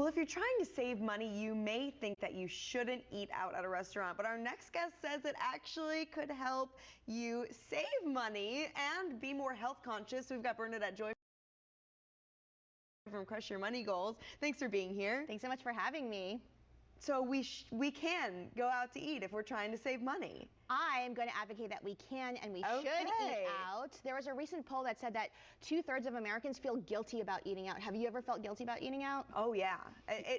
Well, if you're trying to save money, you may think that you shouldn't eat out at a restaurant, but our next guest says it actually could help you save money and be more health conscious. We've got Bernadette Joy from Crush Your Money Goals. Thanks for being here. Thanks so much for having me. So we can go out to eat if we're trying to save money. I am going to advocate that we can and we should eat out. There was a recent poll that said that 2/3 of Americans feel guilty about eating out. Have you ever felt guilty about eating out? Oh yeah.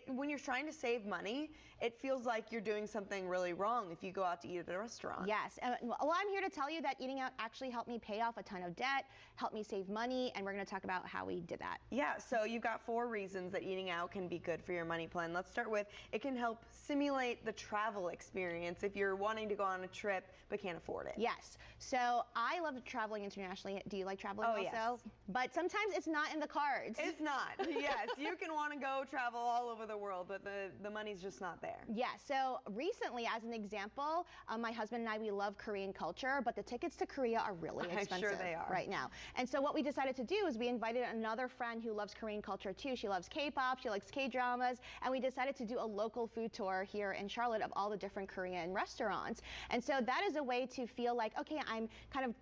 When you're trying to save money, it feels like you're doing something really wrong if you go out to eat at a restaurant. Yes. Well, I'm here to tell you that eating out actually helped me pay off a ton of debt, helped me save money, and we're going to talk about how we did that. Yeah, so you've got 4 reasons that eating out can be good for your money plan. Let's start with, it can help simulate the travel experience if you're wanting to go on a trip but can't afford it. Yes. So I love traveling internationally. Do you like traveling also? Yes. But sometimes it's not in the cards. It's not. Yes, you can want to go travel all over the world, but the money's just not there. Yeah, so recently, as an example, my husband and I, we love Korean culture, but the tickets to Korea are really expensive. I'm sure they are. Right now. And so what we decided to do is we invited another friend who loves Korean culture too. She loves K-pop, she likes K-dramas, and we decided to do a local food tour here in Charlotte of all the different Korean restaurants. And so that is a way to feel like, okay, I'm kind of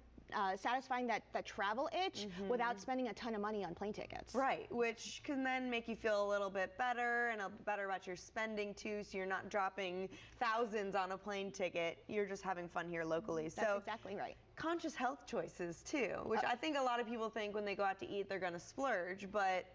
satisfying that travel itch without spending a ton of money on plane tickets. Right, which can then make you feel a little bit better and better about your spending too, so you're not dropping thousands on a plane ticket. You're just having fun here locally. That's exactly right. Conscious health choices too, which I think a lot of people think when they go out to eat they're going to splurge, but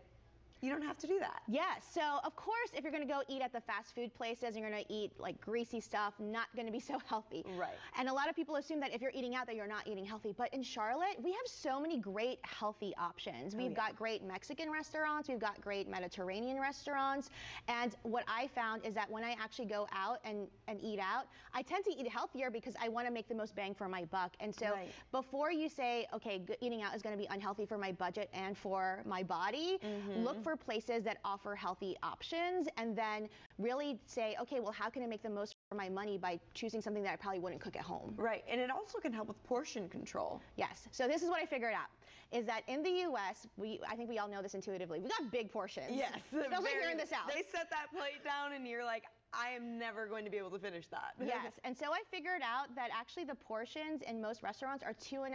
you don't have to do that. Yes. So, of course, if you're going to go eat at the fast food places, you're going to eat like greasy stuff, not going to be so healthy. Right. And a lot of people assume that if you're eating out that you're not eating healthy. But in Charlotte, we have so many great healthy options. We've got great Mexican restaurants. We've got great Mediterranean restaurants. And what I found is that when I actually go out and eat out, I tend to eat healthier because I want to make the most bang for my buck. And so before you say, okay, eating out is going to be unhealthy for my budget and for my body, look for places that offer healthy options and then really say, okay, well, how can I make the most for my money by choosing something that I probably wouldn't cook at home? Right, and it also can help with portion control. Yes, so this is what I figured out, is that in the U.S., I think we all know this intuitively, we got big portions. Yes. Especially here in the South. They set that plate down and you're like, I am never going to be able to finish that. Yes, and so I figured out that actually the portions in most restaurants are 2.5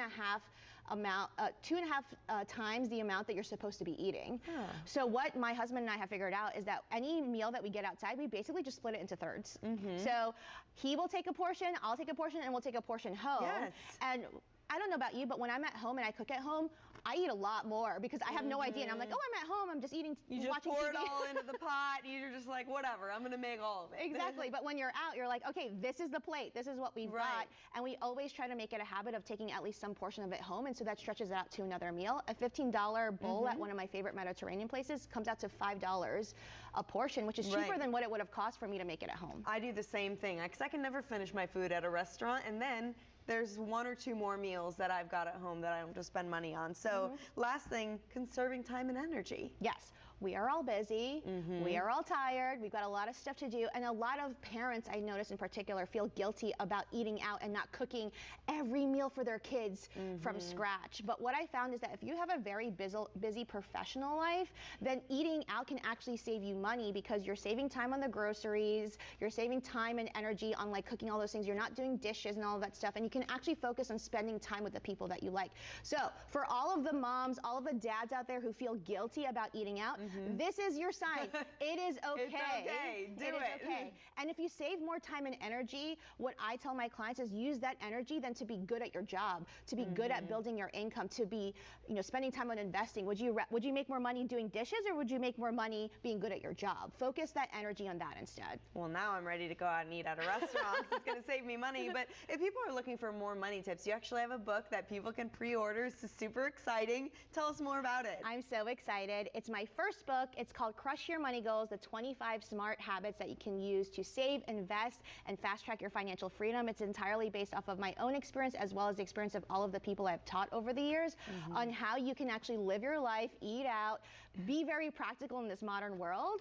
times the amount that you're supposed to be eating. So what my husband and I have figured out is that any meal that we get outside, we basically just split it into thirds. So he will take a portion, I'll take a portion, and we'll take a portion home. Yes. And I don't know about you, but when I'm at home and I cook at home, I eat a lot more because I have no idea. And I'm like, oh, I'm at home. I'm just eating, you just watching pour TV. it all into the pot. You're just like, whatever. I'm going to make all of it. Exactly. But when you're out, you're like, okay, this is the plate. This is what we've got. And we always try to make it a habit of taking at least some portion of it home. And so that stretches it out to another meal. A $15 bowl at one of my favorite Mediterranean places comes out to $5 a portion, which is cheaper than what it would have cost for me to make it at home. I do the same thing because I can never finish my food at a restaurant. And then there's 1 or 2 more meals that I've got at home that I don't just spend money on. So last thing, conserving time and energy. Yes. We are all busy. We are all tired. We've got a lot of stuff to do. And a lot of parents, I notice in particular, feel guilty about eating out and not cooking every meal for their kids from scratch. But what I found is that if you have a very busy professional life, then eating out can actually save you money because you're saving time on the groceries, you're saving time and energy on like cooking all those things. You're not doing dishes and all of that stuff. And you can actually focus on spending time with the people that you like. So for all of the moms, all of the dads out there who feel guilty about eating out, this is your sign. It is okay. It's okay. Do it. Is okay. And if you save more time and energy, what I tell my clients is use that energy then to be good at your job, to be good at building your income, to be, spending time on investing. Would you make more money doing dishes or would you make more money being good at your job? Focus that energy on that instead. Well, now I'm ready to go out and eat at a restaurant. It's going to save me money. But if people are looking for more money tips, you actually have a book that people can pre-order. It's super exciting. Tell us more about it. I'm so excited. It's my first book. It's called Crush Your Money Goals, the 25 smart habits that you can use to save, invest, and fast track your financial freedom. It's entirely based off of my own experience as well as the experience of all of the people I've taught over the years on how you can actually live your life, eat out, be very practical in this modern world,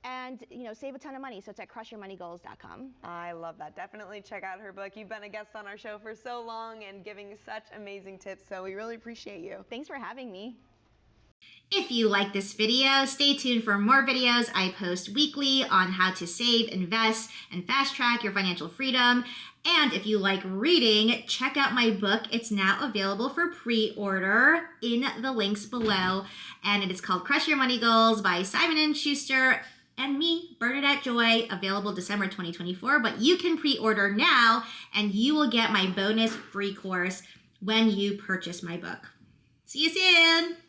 and save a ton of money. So it's at crushyourmoneygoals.com. I love that. Definitely check out her book. You've been a guest on our show for so long and giving such amazing tips, so we really appreciate you. Thanks for having me. If you like this video, stay tuned for more videos I post weekly on how to save, invest, and fast track your financial freedom. And if you like reading, check out my book. It's now available for pre-order in the links below. And it is called Crush Your Money Goals by Simon & Schuster and me, Bernadette Joy, available December 2024. But you can pre-order now and you will get my bonus free course when you purchase my book. See you soon!